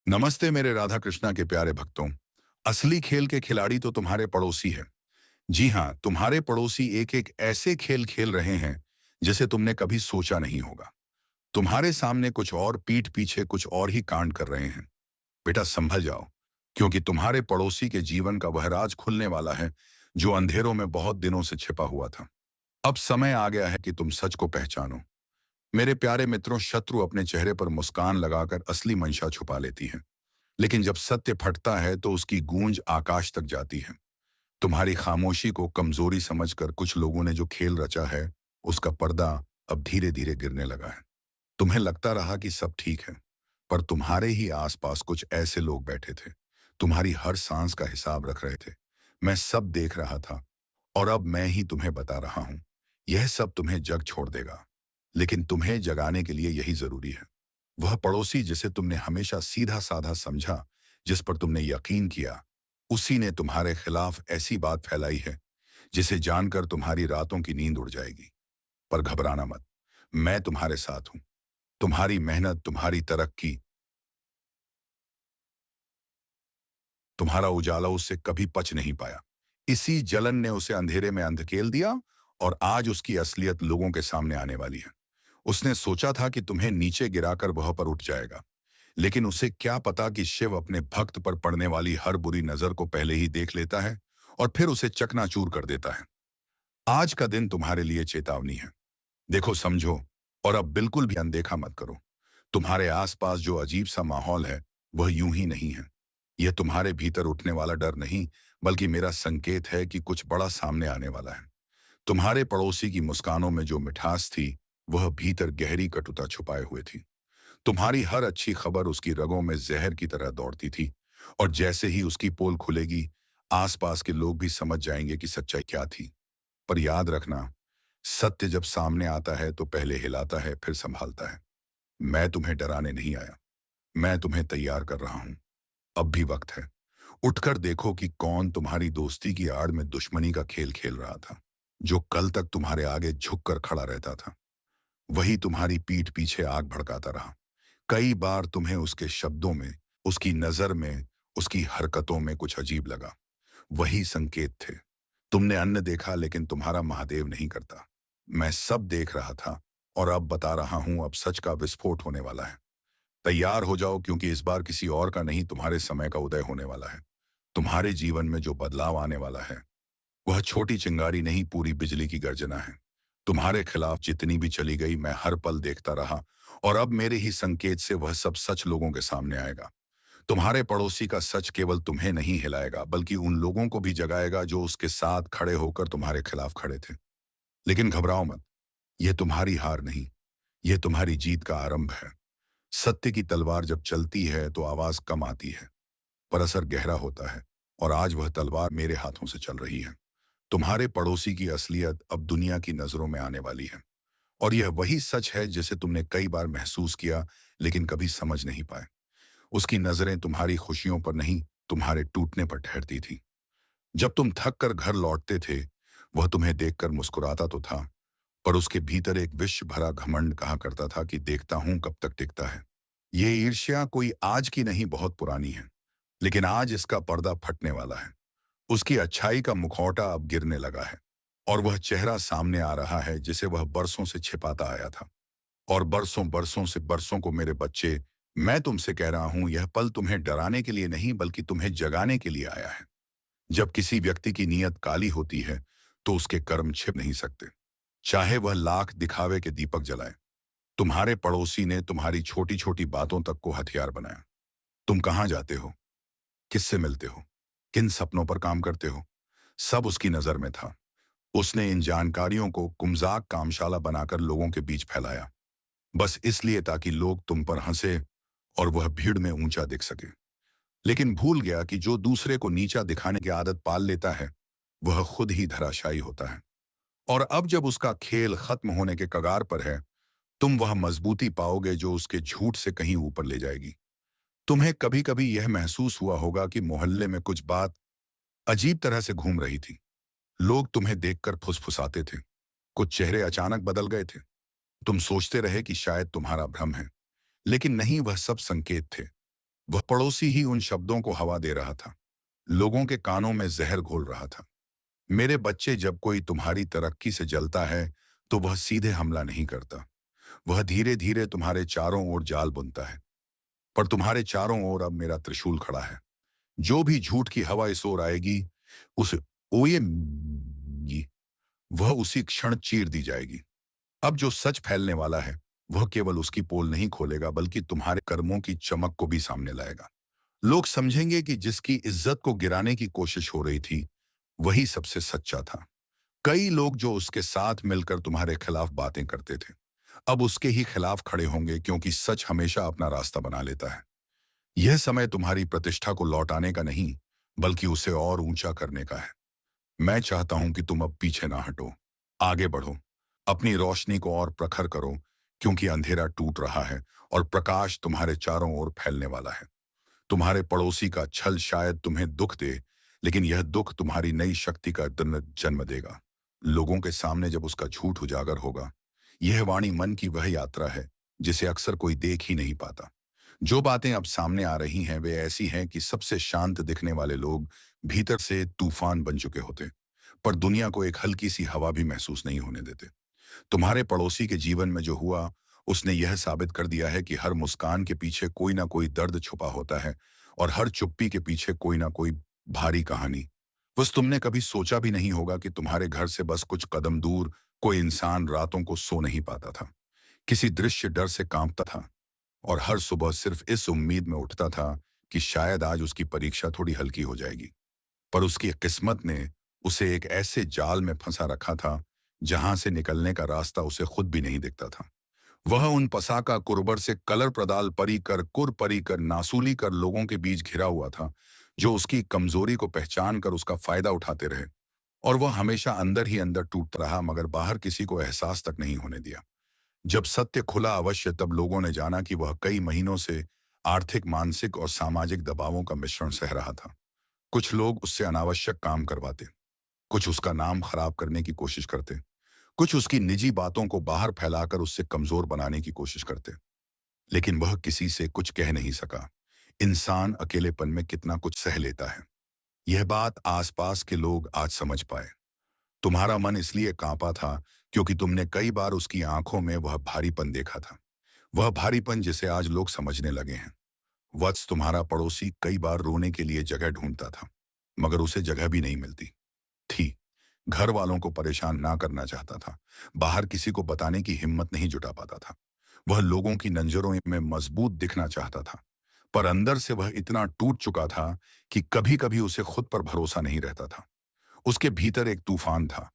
नमस्ते मेरे राधा कृष्णा के प्यारे भक्तों। असली खेल के खिलाड़ी तो तुम्हारे पड़ोसी हैं। जी हाँ, तुम्हारे पड़ोसी एक एक ऐसे खेल खेल रहे हैं जिसे तुमने कभी सोचा नहीं होगा। तुम्हारे सामने कुछ और, पीठ पीछे कुछ और ही कांड कर रहे हैं। बेटा संभल जाओ, क्योंकि तुम्हारे पड़ोसी के जीवन का वह राज खुलने वाला है जो अंधेरों में बहुत दिनों से छिपा हुआ था। अब समय आ गया है कि तुम सच को पहचानो। मेरे प्यारे मित्रों, शत्रु अपने चेहरे पर मुस्कान लगाकर असली मंशा छुपा लेती है, लेकिन जब सत्य फटता है तो उसकी गूंज आकाश तक जाती है। तुम्हारी खामोशी को कमजोरी समझकर कुछ लोगों ने जो खेल रचा है, उसका पर्दा अब धीरे धीरे गिरने लगा है। तुम्हें लगता रहा कि सब ठीक है, पर तुम्हारे ही आसपास कुछ ऐसे लोग बैठे थे, तुम्हारी हर सांस का हिसाब रख रहे थे। मैं सब देख रहा था, और अब मैं ही तुम्हें बता रहा हूं। यह सब तुम्हें जग छोड़ देगा, लेकिन तुम्हें जगाने के लिए यही जरूरी है। वह पड़ोसी जिसे तुमने हमेशा सीधा साधा समझा, जिस पर तुमने यकीन किया, उसी ने तुम्हारे खिलाफ ऐसी बात फैलाई है जिसे जानकर तुम्हारी रातों की नींद उड़ जाएगी। पर घबराना मत, मैं तुम्हारे साथ हूं। तुम्हारी मेहनत, तुम्हारी तरक्की, तुम्हारा उजाला उससे कभी पच नहीं पाया। इसी जलन ने उसे अंधेरे में अंधकेल दिया, और आज उसकी असलियत लोगों के सामने आने वाली है। उसने सोचा था कि तुम्हें नीचे गिराकर वह पर उठ जाएगा, लेकिन उसे क्या पता कि शिव अपने भक्त पर पड़ने वाली हर बुरी नजर को पहले ही देख लेता है और फिर उसे चकनाचूर कर देता है। आज का दिन तुम्हारे लिए चेतावनी है। देखो, समझो, और अब बिल्कुल भी अनदेखा मत करो। तुम्हारे आसपास जो अजीब सा माहौल है, वह यूं ही नहीं है। यह तुम्हारे भीतर उठने वाला डर नहीं, बल्कि मेरा संकेत है कि कुछ बड़ा सामने आने वाला है। तुम्हारे पड़ोसी की मुस्कानों में जो मिठास थी, वह भीतर गहरी कटुता छुपाए हुए थी। तुम्हारी हर अच्छी खबर उसकी रगों में जहर की तरह दौड़ती थी, और जैसे ही उसकी पोल खुलेगी, आसपास के लोग भी समझ जाएंगे कि सच्चाई क्या थी। पर याद रखना, सत्य जब सामने आता है तो पहले हिलाता है, फिर संभालता है। मैं तुम्हें डराने नहीं आया, मैं तुम्हें तैयार कर रहा हूं। अब भी वक्त है। उठकर देखो कि कौन तुम्हारी दोस्ती की आड़ में दुश्मनी का खेल खेल रहा था। जो कल तक तुम्हारे आगे झुककर खड़ा रहता था, वही तुम्हारी पीठ पीछे आग भड़काता रहा। कई बार तुम्हें उसके शब्दों में, उसकी नजर में, उसकी हरकतों में कुछ अजीब लगा। वही संकेत थे। तुमने अन्न देखा, लेकिन तुम्हारा महादेव नहीं करता। मैं सब देख रहा था, और अब बता रहा हूं। अब सच का विस्फोट होने वाला है। तैयार हो जाओ, क्योंकि इस बार किसी और का नहीं, तुम्हारे समय का उदय होने वाला है। तुम्हारे जीवन में जो बदलाव आने वाला है, वह छोटी चिंगारी नहीं, पूरी बिजली की गर्जना है। तुम्हारे खिलाफ जितनी भी चली गई, मैं हर पल देखता रहा, और अब मेरे ही संकेत से वह सब सच लोगों के सामने आएगा। तुम्हारे पड़ोसी का सच केवल तुम्हें नहीं हिलाएगा, बल्कि उन लोगों को भी जगाएगा जो उसके साथ खड़े होकर तुम्हारे खिलाफ खड़े थे। लेकिन घबराओ मत, यह तुम्हारी हार नहीं, यह तुम्हारी जीत का आरंभ है। सत्य की तलवार जब चलती है तो आवाज कम आती है, पर असर गहरा होता है। और आज वह तलवार मेरे हाथों से चल रही है। तुम्हारे पड़ोसी की असलियत अब दुनिया की नजरों में आने वाली है, और यह वही सच है जिसे तुमने कई बार महसूस किया, लेकिन कभी समझ नहीं पाए। उसकी नजरें तुम्हारी खुशियों पर नहीं, तुम्हारे टूटने पर ठहरती थी। जब तुम थक कर घर लौटते थे, वह तुम्हें देखकर मुस्कुराता तो था, पर उसके भीतर एक विष भरा घमंड कहा करता था कि देखता हूं कब तक टिकता है। ये ईर्ष्या कोई आज की नहीं, बहुत पुरानी है, लेकिन आज इसका पर्दा फटने वाला है। उसकी अच्छाई का मुखौटा अब गिरने लगा है, और वह चेहरा सामने आ रहा है जिसे वह बरसों से छिपाता आया था। और बरसों बरसों से बरसों को, मेरे बच्चे, मैं तुमसे कह रहा हूं, यह पल तुम्हें डराने के लिए नहीं, बल्कि तुम्हें जगाने के लिए आया है। जब किसी व्यक्ति की नीयत काली होती है, तो उसके कर्म छिप नहीं सकते, चाहे वह लाख दिखावे के दीपक जलाए। तुम्हारे पड़ोसी ने तुम्हारी छोटी छोटी बातों तक को हथियार बनाया। तुम कहां जाते हो, किससे मिलते हो, किन सपनों पर काम करते हो, सब उसकी नजर में था। उसने इन जानकारियों को कुमजाक कामशाला बनाकर लोगों के बीच फैलाया, बस इसलिए ताकि लोग तुम पर हंसे और वह भीड़ में ऊंचा दिख सके। लेकिन भूल गया कि जो दूसरे को नीचा दिखाने की आदत पाल लेता है, वह खुद ही धराशायी होता है। और अब जब उसका खेल खत्म होने के कगार पर है, तुम वह मजबूती पाओगे जो उसके झूठ से कहीं ऊपर ले जाएगी। तुम्हें कभी कभी यह महसूस हुआ होगा कि मोहल्ले में कुछ बात अजीब तरह से घूम रही थी। लोग तुम्हें देखकर फुसफुसाते थे, कुछ चेहरे अचानक बदल गए थे। तुम सोचते रहे कि शायद तुम्हारा भ्रम है, लेकिन नहीं, वह सब संकेत थे। वह पड़ोसी ही उन शब्दों को हवा दे रहा था, लोगों के कानों में जहर घोल रहा था। मेरे बच्चे, जब कोई तुम्हारी तरक्की से जलता है तो वह सीधे हमला नहीं करता। वह धीरे धीरे तुम्हारे चारों ओर जाल बुनता है। पर तुम्हारे चारों ओर अब मेरा त्रिशूल खड़ा है। जो भी झूठ की हवा इस ओर आएगी, उस ओए वह उसी क्षण चीर दी जाएगी। अब जो सच फैलने वाला है, वह केवल उसकी पोल नहीं खोलेगा, बल्कि तुम्हारे कर्मों की चमक को भी सामने लाएगा। लोग समझेंगे कि जिसकी इज्जत को गिराने की कोशिश हो रही थी, वही सबसे सच्चा था। कई लोग जो उसके साथ मिलकर तुम्हारे खिलाफ बातें करते थे, अब उसके ही खिलाफ खड़े होंगे, क्योंकि सच हमेशा अपना रास्ता बना लेता है। यह समय तुम्हारी प्रतिष्ठा को लौटाने का नहीं, बल्कि उसे और ऊंचा करने का है। मैं चाहता हूं कि तुम अब पीछे ना हटो, आगे बढ़ो, अपनी रोशनी को और प्रखर करो, क्योंकि अंधेरा टूट रहा है और प्रकाश तुम्हारे चारों ओर फैलने वाला है। तुम्हारे पड़ोसी का छल शायद तुम्हें दुख दे, लेकिन यह दुख तुम्हारी नई शक्ति का जन्म देगा। लोगों के सामने जब उसका झूठ उजागर होगा, यह वाणी मन की वह यात्रा है जिसे अक्सर कोई देख ही नहीं पाता। जो बातें अब सामने आ रही हैं वे ऐसी हैं कि सबसे शांत दिखने वाले लोग भीतर से तूफान बन चुके होते, पर दुनिया को एक हल्की सी हवा भी महसूस नहीं होने देते। तुम्हारे पड़ोसी के जीवन में जो हुआ, उसने यह साबित कर दिया है कि हर मुस्कान के पीछे कोई ना कोई दर्द छुपा होता है, और हर चुप्पी के पीछे कोई ना कोई भारी कहानी। बस तुमने कभी सोचा भी नहीं होगा कि तुम्हारे घर से बस कुछ कदम दूर कोई इंसान रातों को सो नहीं पाता था, किसी दृश्य डर से कांपता था, और हर सुबह सिर्फ इस उम्मीद में उठता था कि शायद आज उसकी परीक्षा थोड़ी हल्की हो जाएगी। पर उसकी किस्मत ने उसे एक ऐसे जाल में फंसा रखा था जहां से निकलने का रास्ता उसे खुद भी नहीं दिखता था। वह उन पसाका कुरबर से कलर प्रदाल परी कर कुर परी कर नासूली कर लोगों के बीच घिरा हुआ था, जो उसकी कमजोरी को पहचान कर उसका फायदा उठाते रहे। और वह हमेशा अंदर ही अंदर टूटता रहा, मगर बाहर किसी को एहसास तक नहीं होने दिया। जब सत्य खुला अवश्य, तब लोगों ने जाना कि वह कई महीनों से आर्थिक, मानसिक और सामाजिक दबावों का मिश्रण सह रहा था। कुछ लोग उससे अनावश्यक काम करवाते, कुछ उसका नाम खराब करने की कोशिश करते, कुछ उसकी निजी बातों को बाहर फैलाकर उससे कमजोर बनाने की कोशिश करते। लेकिन वह किसी से कुछ कह नहीं सका। इंसान अकेलेपन में कितना कुछ सह लेता है, यह बात आसपास के लोग आज समझ पाए। तुम्हारा मन इसलिए कांपा था क्योंकि तुमने कई बार उसकी आंखों में वह भारीपन देखा था, वह भारीपन जिसे आज लोग समझने लगे हैं। वत्स, तुम्हारा पड़ोसी कई बार रोने के लिए जगह ढूंढता था, मगर उसे जगह भी नहीं मिलती थी। घर वालों को परेशान ना करना चाहता था, बाहर किसी को बताने की हिम्मत नहीं जुटा पाता था। वह लोगों की नजरों में मजबूत दिखना चाहता था, पर अंदर से वह इतना टूट चुका था कि कभी कभी उसे खुद पर भरोसा नहीं रहता था। उसके भीतर एक तूफान था,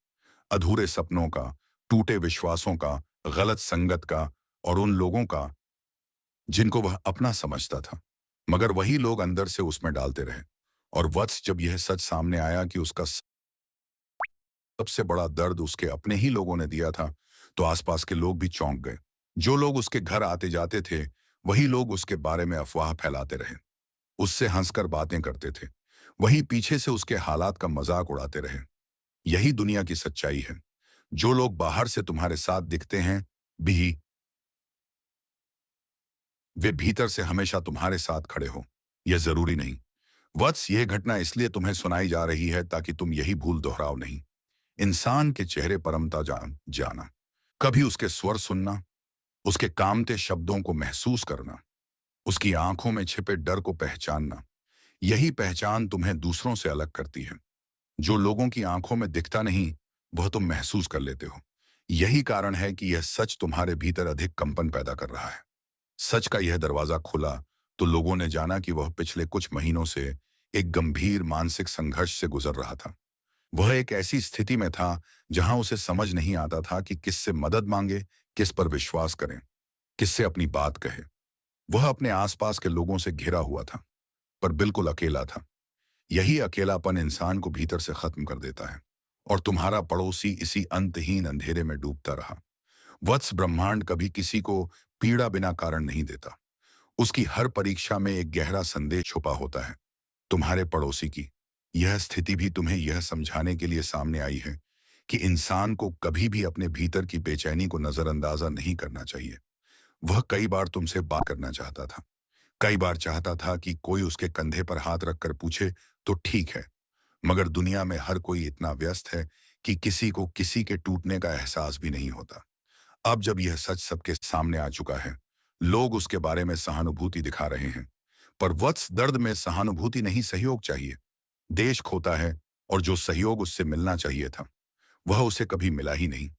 अधूरे सपनों का, टूटे विश्वासों का, गलत संगत का, और उन लोगों का जिनको वह अपना समझता था, मगर वही लोग अंदर से उसमें डालते रहे। और वत्स, जब यह सच सामने आया कि उसका सबसे बड़ा दर्द उसके अपने ही लोगों ने दिया था, तो आसपास के लोग भी चौंक गए। जो लोग उसके घर आते जाते थे, वही लोग उसके बारे में अफवाह फैलाते रहे, उससे हंसकर बातें करते थे, वही पीछे से उसके हालात का मजाक उड़ाते रहे। यही दुनिया की सच्चाई है। जो लोग बाहर से तुम्हारे साथ दिखते हैं भी, वे भीतर से हमेशा तुम्हारे साथ खड़े हो, यह जरूरी नहीं। वत्स, यह घटना इसलिए तुम्हें सुनाई जा रही है ताकि तुम यही भूल दोहराओ नहीं। इंसान के चेहरे परमता जाना, कभी उसके स्वर सुनना, उसके कामते शब्दों को महसूस करना, उसकी आंखों में छिपे डर को पहचानना, यही पहचान तुम्हें दूसरों से अलग करती है। जो लोगों की आंखों में दिखता नहीं, वह तुम महसूस कर लेते हो। यही कारण है कि यह सच तुम्हारे भीतर अधिक कंपन पैदा कर रहा है। सच का यह दरवाजा खुला तो लोगों ने जाना कि वह पिछले कुछ महीनों से एक गंभीर मानसिक संघर्ष से गुजर रहा था। वह एक ऐसी स्थिति में था जहां उसे समझ नहीं आता था कि किससे मदद मांगे, किस पर विश्वास करें, किससे अपनी बात कहे। वह अपने आसपास के लोगों से घिरा हुआ था, पर बिल्कुल अकेला था। यही अकेलापन इंसान को भीतर से खत्म कर देता है, और तुम्हारा पड़ोसी इसी अंतहीन अंधेरे में डूबता रहा। वत्स, ब्रह्मांड कभी किसी को पीड़ा बिना कारण नहीं देता। उसकी हर परीक्षा में एक गहरा संदेश छुपा होता है। तुम्हारे पड़ोसी की यह स्थिति भी तुम्हें यह समझाने के लिए सामने आई है कि इंसान को कभी भी अपने भीतर की बेचैनी को नजरअंदाजा नहीं करना चाहिए। वह कई बार तुमसे बात करना चाहता था, कई बार चाहता था कि कोई उसके कंधे पर हाथ रखकर पूछे तो ठीक है, मगर दुनिया में हर कोई इतना व्यस्त है कि किसी को किसी के टूटने का एहसास भी नहीं होता। अब जब यह सच सबके सामने आ चुका है, लोग उसके बारे में सहानुभूति दिखा रहे हैं। पर वत्स, दर्द में सहानुभूति नहीं, सहयोग चाहिए। देश खोता है, और जो सहयोग उससे मिलना चाहिए था, वह उसे कभी मिला ही नहीं।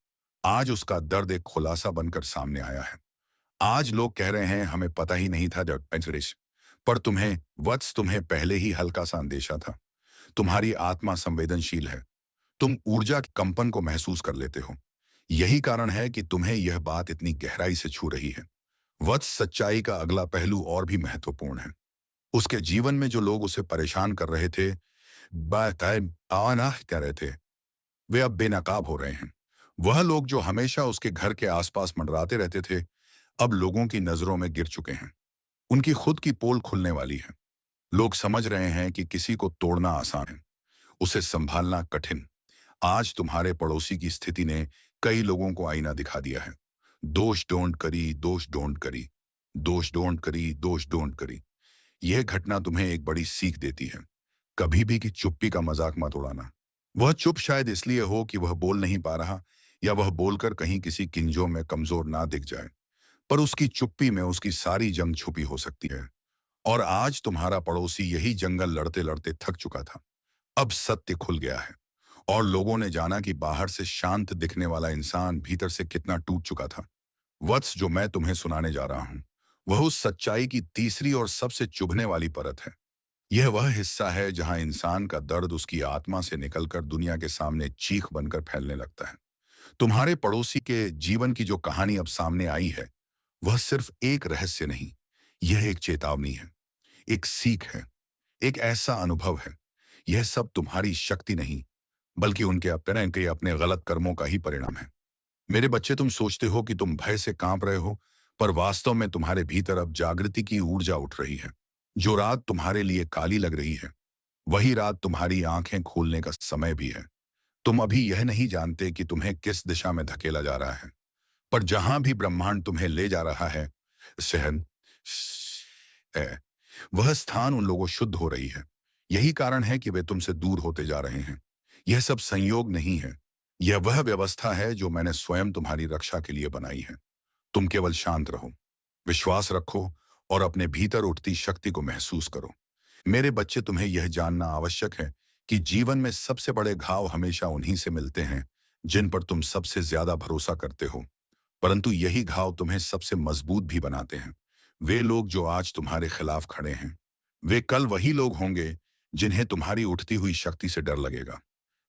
आज उसका दर्द एक खुलासा बनकर सामने आया है। आज लोग कह रहे हैं, हमें पता ही नहीं था जब पंचरेश, पर तुम्हें वत्स, तुम्हें पहले ही हल्का सा अंदेशा था। तुम्हारी आत्मा संवेदनशील है। तुम ऊर्जा के कंपन को महसूस कर लेते हो। यही कारण है कि तुम्हें यह बात इतनी गहराई से छू रही है। वत्स, सच्चाई का अगला पहलू और भी महत्वपूर्ण है। उसके जीवन में जो लोग उसे परेशान कर रहे थे, आना कह रहे थे, वे अब बेनकाब हो रहे हैं। वह लोग जो हमेशा उसके घर के आसपास मंडराते रहते थे, अब लोगों की नजरों में गिर चुके हैं। उनकी खुद की पोल खुलने वाली है। लोग समझ रहे हैं कि किसी को तोड़ना आसान है, उसे संभालना कठिन। आज तुम्हारे पड़ोसी की स्थिति ने कई लोगों को आईना दिखा दिया है। दोष डोंट करी, दोष डोंट करी, दोष डोंट करी, दोष डोंट करी। यह घटना तुम्हें एक बड़ी सीख देती है। कभी भी कि चुप्पी का मजाक मत उड़ाना। वह चुप शायद इसलिए हो कि वह बोल नहीं पा रहा, या वह बोलकर कहीं किसी किंजों में कमजोर ना दिख जाए। पर उसकी चुप्पी में उसकी सारी जंग छुपी हो सकती है। और आज तुम्हारा पड़ोसी यही जंगल लड़ते लड़ते थक चुका था। अब सत्य खुल गया है, और लोगों ने जाना कि बाहर से शांत दिखने वाला इंसान भीतर से कितना टूट चुका था। वत्स, जो मैं तुम्हें सुनाने जा रहा हूं, वह उस सच्चाई की तीसरी और सबसे चुभने वाली परत है। यह वह हिस्सा है जहां इंसान का दर्द उसकी आत्मा से निकलकर दुनिया के सामने चीख बनकर फैलने लगता है। तुम्हारे पड़ोसी के जीवन की जो कहानी अब सामने आई है, वह सिर्फ एक रहस्य नहीं, यह एक चेतावनी है, एक सीख है, एक ऐसा अनुभव है। यह सब तुम्हारी शक्ति नहीं, बल्कि उनके अपने गलत कर्मों का ही परिणाम है। मेरे बच्चे, तुम सोचते हो कि तुम भय से कांप रहे हो, पर वास्तव में तुम्हारे भीतर अब जागृति की ऊर्जा उठ रही है। जो रात तुम्हारे लिए काली लग रही है, वही रात तुम्हारी आंखें खोलने का समय भी है। तुम अभी यह नहीं जानते कि तुम्हें किस दिशा में धकेला जा रहा है, पर जहां भी ब्रह्मांड तुम्हें ले जा रहा है, सहन है, वह स्थान उन लोगों शुद्ध हो रही है। यही कारण है कि वे तुमसे दूर होते जा रहे हैं। यह सब संयोग नहीं है, यह वह व्यवस्था है जो मैंने स्वयं तुम्हारी रक्षा के लिए बनाई है। तुम केवल शांत रहो, विश्वास रखो, और अपने भीतर उठती शक्ति को महसूस करो। मेरे बच्चे, तुम्हें यह जानना आवश्यक है कि जीवन में सबसे बड़े घाव हमेशा उन्हीं से मिलते हैं जिन पर तुम सबसे ज्यादा भरोसा करते हो। परंतु यही घाव तुम्हें सबसे मजबूत भी बनाते हैं। वे लोग जो आज तुम्हारे खिलाफ खड़े हैं, वे कल वही लोग होंगे जिन्हें तुम्हारी उठती हुई शक्ति से डर लगेगा।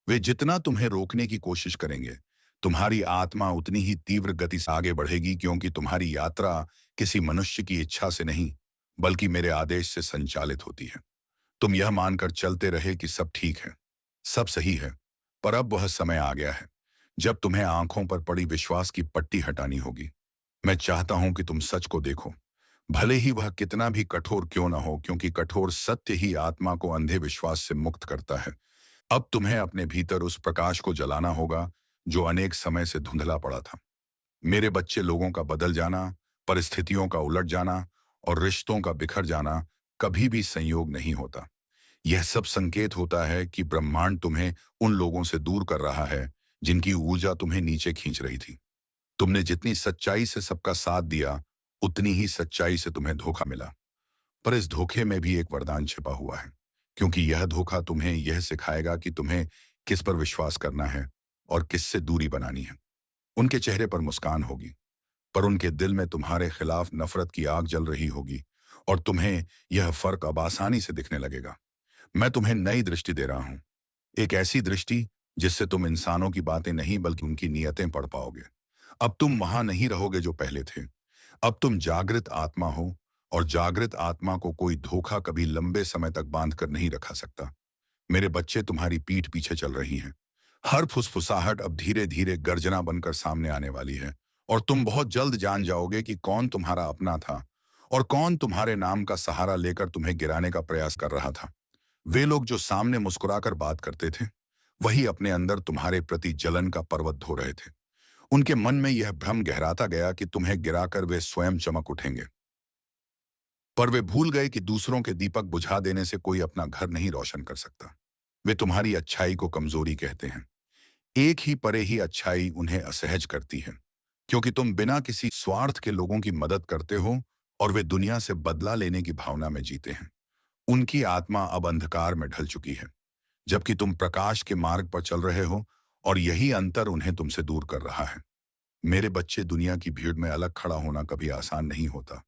वे जितना तुम्हें रोकने की कोशिश करेंगे, तुम्हारी आत्मा उतनी ही तीव्र गति से आगे बढ़ेगी, क्योंकि तुम्हारी यात्रा किसी मनुष्य की इच्छा से नहीं, बल्कि मेरे आदेश से संचालित होती है। तुम यह मानकर चलते रहे कि सब ठीक है, सब सही है, पर अब वह समय आ गया है जब तुम्हें आंखों पर पड़ी विश्वास की पट्टी हटानी होगी। मैं चाहता हूं कि तुम सच को देखो, भले ही वह कितना भी कठोर क्यों ना हो, क्योंकि कठोर सत्य ही आत्मा को अंधे विश्वास से मुक्त करता है। अब तुम्हें अपने भीतर उस प्रकाश को जलाना होगा जो अनेक समय से धुंधला पड़ा था। मेरे बच्चे, लोगों का बदल जाना, परिस्थितियों का उलट जाना और रिश्तों का बिखर जाना कभी भी संयोग नहीं होता। यह सब संकेत होता है कि ब्रह्मांड तुम्हें उन लोगों से दूर कर रहा है जिनकी ऊर्जा तुम्हें नीचे खींच रही थी। तुमने जितनी सच्चाई से सबका साथ दिया, उतनी ही सच्चाई से तुम्हें धोखा मिला। पर इस धोखे में भी एक वरदान छिपा हुआ है, क्योंकि यह धोखा तुम्हें यह सिखाएगा कि तुम्हें किस पर विश्वास करना है और किससे दूरी बनानी है। उनके चेहरे पर मुस्कान होगी, पर उनके दिल में तुम्हारे खिलाफ नफरत की आग जल रही होगी, और तुम्हें यह फर्क अब आसानी से दिखने लगेगा। मैं तुम्हें नई दृष्टि दे रहा हूं, एक ऐसी दृष्टि जिससे तुम इंसानों की बातें नहीं, बल्कि उनकी नीयतें पढ़ पाओगे। अब तुम वहां नहीं रहोगे जो पहले थे। अब तुम जागृत आत्मा हो, और जागृत आत्मा को कोई धोखा कभी लंबे समय तक बांध कर नहीं रखा सकता। मेरे बच्चे, तुम्हारी पीठ पीछे चल रही हैं। हर फुसफुसाहट अब धीरे धीरे गर्जना बनकर सामने आने वाली है, और तुम बहुत जल्द जान जाओगे कि कौन तुम्हारा अपना था और कौन तुम्हारे नाम का सहारा लेकर तुम्हें गिराने का प्रयास कर रहा था। वे लोग जो सामने मुस्कुराकर बात करते थे, वही अपने अंदर तुम्हारे प्रति जलन का पर्वत ढो रहे थे। उनके मन में यह भ्रम गहराता गया कि तुम्हें गिराकर वे स्वयं चमक उठेंगे। पर वे भूल गए कि दूसरों के दीपक बुझा देने से कोई अपना घर नहीं रोशन कर सकता। वे तुम्हारी अच्छाई को कमजोरी कहते हैं। एक ही परे ही अच्छाई उन्हें असहज करती है, क्योंकि तुम बिना किसी स्वार्थ के लोगों की मदद करते हो और वे दुनिया से बदला लेने की भावना में जीते हैं। उनकी आत्मा अब अंधकार में ढल चुकी है, जबकि तुम प्रकाश के मार्ग पर चल रहे हो, और यही अंतर उन्हें तुमसे दूर कर रहा है। मेरे बच्चे, दुनिया की भीड़ में अलग खड़ा होना कभी आसान नहीं होता,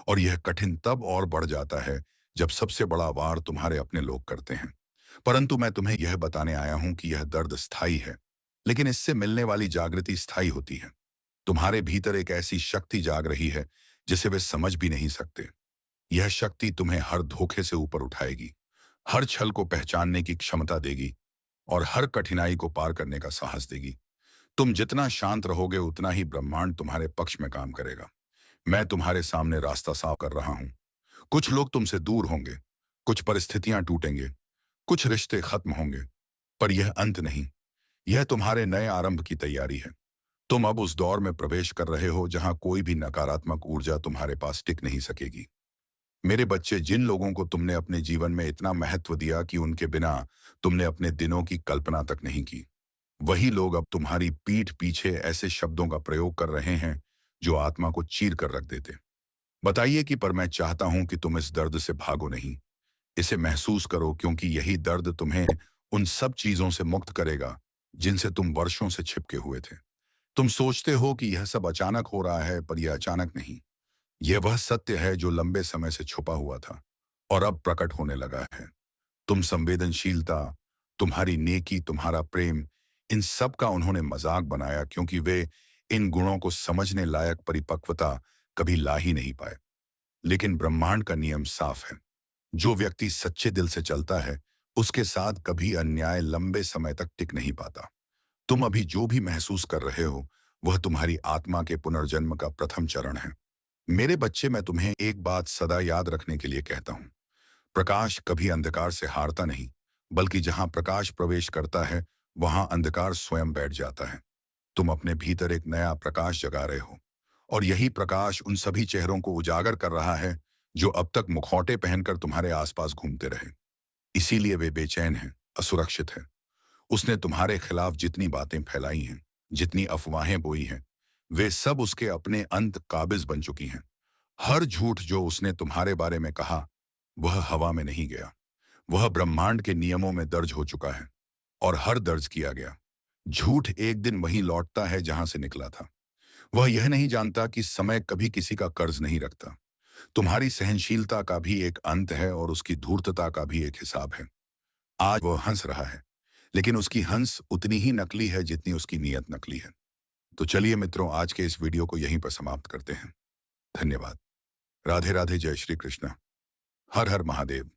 और यह कठिन तब और बढ़ जाता है जब सबसे बड़ा वार तुम्हारे अपने लोग करते हैं। परंतु मैं तुम्हें यह बताने आया हूं कि यह दर्द स्थायी है, लेकिन इससे मिलने वाली जागृति स्थायी होती है। तुम्हारे भीतर एक ऐसी शक्ति जाग रही है जिसे वे समझ भी नहीं सकते। यह शक्ति तुम्हें हर धोखे से ऊपर उठाएगी, हर छल को पहचानने की क्षमता देगी और हर कठिनाई को पार करने का साहस देगी। तुम जितना शांत रहोगे उतना ही ब्रह्मांड तुम्हारे पक्ष में काम करेगा। मैं तुम्हारे सामने रास्ता साफ कर रहा हूं। कुछ लोग तुमसे दूर होंगे, कुछ परिस्थितियां टूटेंगे, कुछ रिश्ते खत्म होंगे, पर यह अंत नहीं। यह तुम्हारे नए आरंभ की तैयारी है। तुम अब उस दौर में प्रवेश कर रहे हो जहां कोई भी नकारात्मक ऊर्जा तुम्हारे पास टिक नहीं सकेगी। मेरे बच्चे, जिन लोगों को तुमने अपने जीवन में इतना महत्व दिया कि उनके बिना तुमने अपने दिनों की कल्पना तक नहीं की, वही लोग अब तुम्हारी पीठ पीछे ऐसे शब्दों का प्रयोग कर रहे हैं जो आत्मा को चीर कर रख देते। बताइए कि पर मैं चाहता हूं कि तुम इस दर्द से भागो नहीं, इसे महसूस करो, क्योंकि यही दर्द तुम्हें उन सब चीजों से मुक्त करेगा जिनसे तुम वर्षों से छिपके हुए थे। तुम सोचते हो कि यह सब अचानक हो रहा है, पर यह अचानक नहीं। यह वह सत्य है जो लंबे समय से छुपा हुआ था और अब प्रकट होने लगा है। तुम संवेदनशीलता, तुम्हारी नेकी, तुम्हारा प्रेम, इन सब का उन्होंने मजाक बनाया, क्योंकि वे इन गुणों को समझने लायक परिपक्वता कभी ला ही नहीं पाए। लेकिन ब्रह्मांड का नियम साफ है। जो व्यक्ति सच्चे दिल से चलता है, उसके साथ कभी अन्याय लंबे समय तक टिक नहीं पाता। तुम अभी जो भी महसूस कर रहे हो, वह तुम्हारी आत्मा के पुनर्जन्म का प्रथम चरण है। मेरे बच्चे, मैं तुम्हें एक बात सदा याद रखने के लिए कहता हूं। प्रकाश कभी अंधकार से हारता नहीं, बल्कि जहां प्रकाश प्रवेश करता है वहां अंधकार स्वयं बैठ जाता है। तुम अपने भीतर एक नया प्रकाश जगा रहे हो, और यही प्रकाश उन सभी चेहरों को उजागर कर रहा है जो अब तक मुखौटे पहनकर तुम्हारे आसपास घूमते रहे। इसीलिए वे बेचैन हैं, असुरक्षित हैं। उसने तुम्हारे खिलाफ जितनी बातें फैलाई हैं, जितनी अफवाहें बोई हैं, वे सब उसके अपने अंत काबिज बन चुकी हैं। हर झूठ जो उसने तुम्हारे बारे में कहा, वह हवा में नहीं गया। वह ब्रह्मांड के नियमों में दर्ज हो चुका है, और हर दर्ज किया गया झूठ एक दिन वहीं लौटता है जहां से निकला था। वह यह नहीं जानता कि समय कभी किसी का कर्ज नहीं रखता। तुम्हारी सहनशीलता का भी एक अंत है और उसकी धूर्तता का भी एक हिसाब है। आज वह हंस रहा है, लेकिन उसकी हंस उतनी ही नकली है जितनी उसकी नीयत नकली है। तो चलिए मित्रों, आज के इस वीडियो को यहीं पर समाप्त करते हैं। धन्यवाद। राधे राधे। जय श्री कृष्ण। हर हर महादेव।